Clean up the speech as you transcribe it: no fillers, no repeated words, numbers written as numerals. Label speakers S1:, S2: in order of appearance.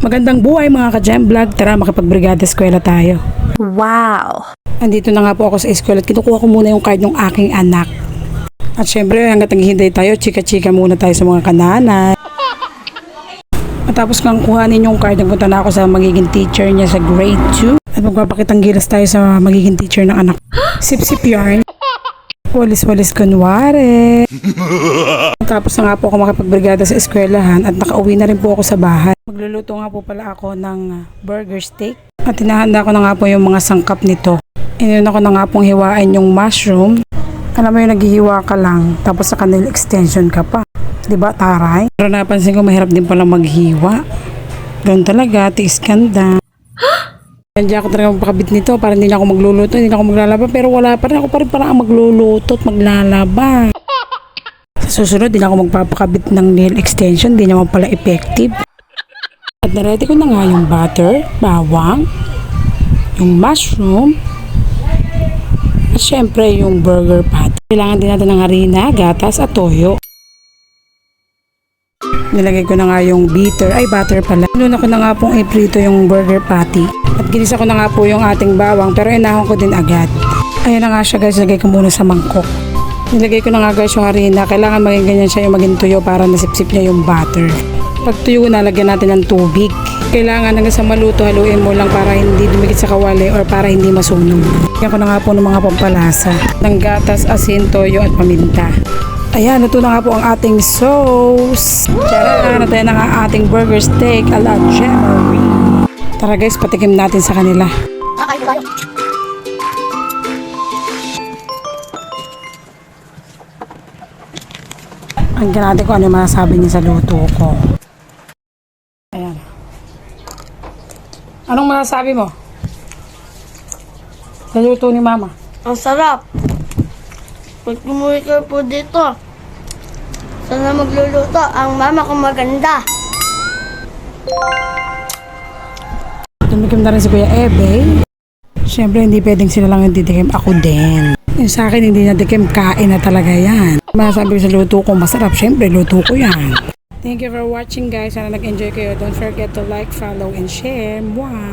S1: Magandang buhay mga ka-Gem Vlog. Tara makipagbrigada eskwela tayo.
S2: Wow!
S1: Andito na nga po ako sa eskwela at kinukuha ko muna yung card ng aking anak. At syempre hanggat naghihintay tayo, chika-chika muna tayo sa mga kananay. Matapos kang kuhanin yung card, nagpunta na ako sa magiging teacher niya sa grade 2. At magpapakitang gilas tayo sa magiging teacher ng anak. Sip-sip yarn. Walis-walis kunwari. Tapos na nga po ako makipagbrigada sa eskwelahan at nakauwi na rin po ako sa bahay. Magluluto nga po pala ako ng burger steak. At tinahanda ko na nga po yung mga sangkap nito. Inuna ko na nga pong hiwain yung mushroom. Alam mo yung naghihiwa ka lang, tapos sa kanil extension ka pa. Diba taray? Pero napansin ko mahirap din palang maghiwa. Ganun talaga, tiis ganda. Nandiyan ako talaga magpakabit nito para hindi na ako magluluto, hindi na ako maglalaba. Pero wala pa rin, ako pa rin pala ang magluluto at maglalaba. Sa susunod, hindi na ako magpapakabit ng nail extension, hindi naman pala effective. At naready ko na nga yung butter, bawang, yung mushroom, at syempre yung burger patty. Kailangan din natin ng harina, gatas at toyo. Nilagay ko na nga yung butter pala. Inuna ko na nga pong iprito yung burger patty. At ginisa ko na nga po yung ating bawang pero inahon ko din agad. Ayan na nga siya guys, nilagay ko muna sa mangkok. Nilagay ko na nga guys yung harina. Kailangan maging ganyan siya yung maging tuyo para nasipsip niya yung butter. Pag tuyo na, lagyan natin ng tubig. Kailangan hanggang sa maluto, haluin mo lang para hindi dumikit sa kawali or para hindi masunog. Lagyan ko na nga po ng mga pampalasa. Ng gatas, asin, toyo at paminta. Ayan, ito na nga po ang ating sauce. Tara, na tayo na nga ating burger steak a la Gemery. Tara guys, patikim natin sa kanila. Ang natin ko ano yung masasabi niya sa luto ko. Ayan. Anong masasabi mo sa luto ni Mama?
S3: Ang sarap. Pag umuwi ka po dito, sana magluluto ang mama ko maganda.
S1: Tumikim na rin si Kuya Ebe. Siyempre hindi pwedeng sila lang yung titikim, ako din. Yung sa akin hindi natikim, kain na talaga yan. Masasabi ko sa luto ko, masarap. Siyempre luto ko yan. Thank you for watching guys. Sana nag-enjoy kayo. Don't forget to like, follow, and share. Mwah!